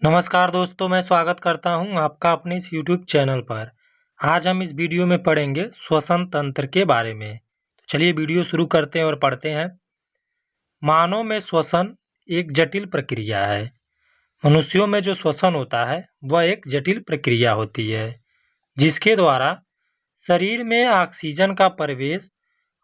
नमस्कार दोस्तों, मैं स्वागत करता हूं आपका अपने इस YouTube चैनल पर। आज हम इस वीडियो में पढ़ेंगे श्वसन तंत्र के बारे में। तो चलिए वीडियो शुरू करते हैं और पढ़ते हैं। मानव में श्वसन एक जटिल प्रक्रिया है। मनुष्यों में जो श्वसन होता है वह एक जटिल प्रक्रिया होती है, जिसके द्वारा शरीर में ऑक्सीजन का प्रवेश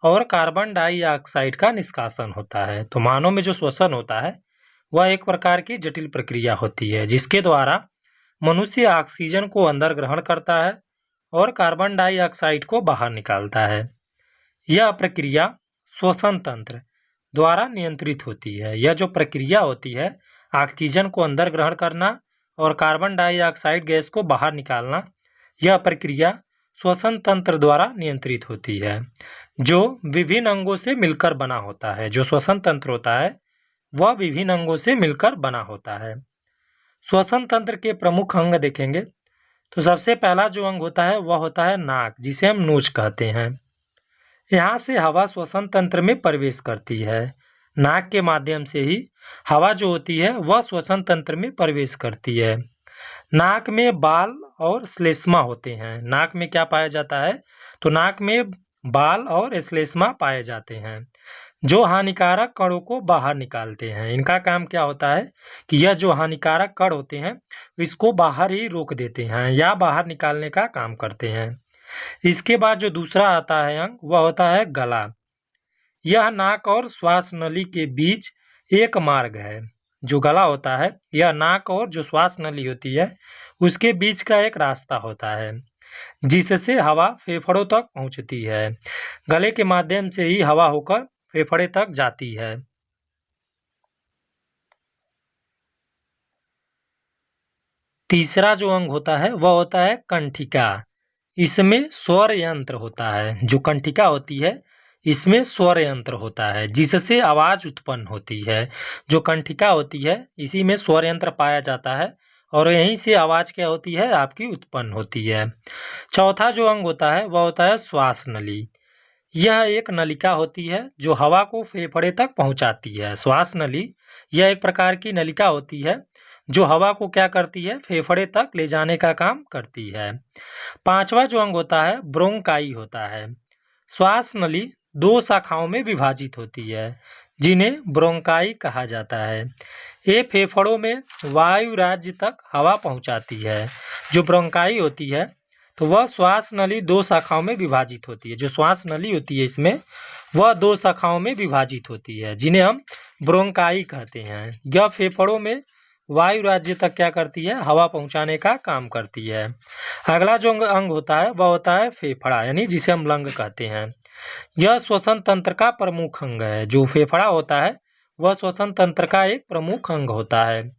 और कार्बन डाइऑक्साइड का निष्कासन होता है। तो मानव में जो श्वसन होता है वह एक प्रकार की जटिल प्रक्रिया होती है, जिसके द्वारा मनुष्य ऑक्सीजन को अंदर ग्रहण करता है और कार्बन डाइऑक्साइड को बाहर निकालता है। यह प्रक्रिया श्वसन तंत्र द्वारा नियंत्रित होती है। यह जो प्रक्रिया होती है, ऑक्सीजन को अंदर ग्रहण करना और कार्बन डाइऑक्साइड गैस को बाहर निकालना, यह प्रक्रिया श्वसन तंत्र द्वारा नियंत्रित होती है, जो विभिन्न अंगों से मिलकर बना होता है। जो श्वसन तंत्र होता है वह विभिन्न अंगों से मिलकर बना होता है। श्वसन तंत्र के प्रमुख अंग देखेंगे तो सबसे पहला जो अंग होता है वह होता है नाक, जिसे हम नोज कहते हैं। यहाँ से हवा श्वसन तंत्र में प्रवेश करती है। नाक के माध्यम से ही हवा जो होती है वह श्वसन तंत्र में प्रवेश करती है। नाक में बाल और श्लेष्मा होते हैं। नाक में क्या पाया जाता है? तो नाक में बाल और श्लेष्मा पाए जाते हैं, जो हानिकारक कणों को बाहर निकालते हैं। इनका काम क्या होता है कि यह जो हानिकारक कण होते हैं इसको बाहर ही रोक देते हैं या बाहर निकालने का काम करते हैं। इसके बाद जो दूसरा आता है अंग वह होता है गला। यह नाक और श्वास नली के बीच एक मार्ग है। जो गला होता है यह नाक और जो श्वास नली होती है उसके बीच का एक रास्ता होता है, जिससे हवा फेफड़ों तक पहुंचती है। गले के माध्यम से ही हवा होकर फेफड़े तक जाती है। तीसरा जो अंग होता है वह होता है कंठिका। इसमें स्वर यंत्र होता है। जो कंठिका होती है इसमें स्वर यंत्र होता है, जिससे आवाज उत्पन्न होती है। जो कंठिका होती है इसी में स्वर यंत्र पाया जाता है और यहीं से आवाज क्या होती है आपकी उत्पन्न होती है। चौथा जो अंग होता है वह होता है श्वास नली। यह एक नलिका होती है जो हवा को फेफड़े तक पहुंचाती है। श्वास नली यह एक प्रकार की नलिका होती है जो हवा को क्या करती है, फेफड़े तक ले जाने का काम करती है। पांचवा जो अंग होता है ब्रोंकाई होता है। श्वास नली दो शाखाओं में विभाजित होती है, जिन्हें ब्रोंकाई कहा जाता है। ये फेफड़ों में वायु राज्य तक हवा पहुंचाती है। जो ब्रोंकाई होती है तो वह श्वास नली दो शाखाओं में विभाजित होती है। जो श्वास नली होती है इसमें वह दो शाखाओं में विभाजित होती है, जिन्हें हम ब्रोंकाई कहते हैं। यह फेफड़ों में वायु राज्य तक क्या करती है, हवा पहुंचाने का काम करती है। अगला जो अंग होता है वह होता है फेफड़ा, यानी जिसे हम लंग कहते हैं। यह श्वसन तंत्र का प्रमुख अंग है। जो फेफड़ा होता है वह श्वसन तंत्र का एक प्रमुख अंग होता है,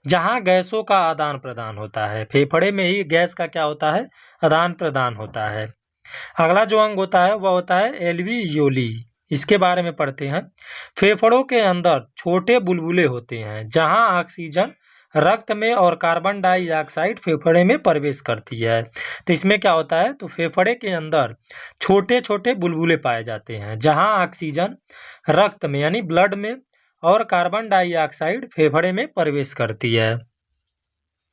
जहां गैसों का आदान प्रदान होता है। फेफड़े में ही गैस का क्या होता है, आदान प्रदान होता है। अगला जो अंग होता है वह होता है एल्वियोली। इसके बारे में पढ़ते हैं। फेफड़ों के अंदर छोटे बुलबुले होते हैं, जहां ऑक्सीजन रक्त में और कार्बन डाइऑक्साइड फेफड़े में प्रवेश करती है। तो इसमें क्या होता है, तो फेफड़े के अंदर छोटे छोटे बुलबुले पाए जाते हैं, जहां ऑक्सीजन रक्त में यानी ब्लड में और कार्बन डाइऑक्साइड फेफड़े में प्रवेश करती है।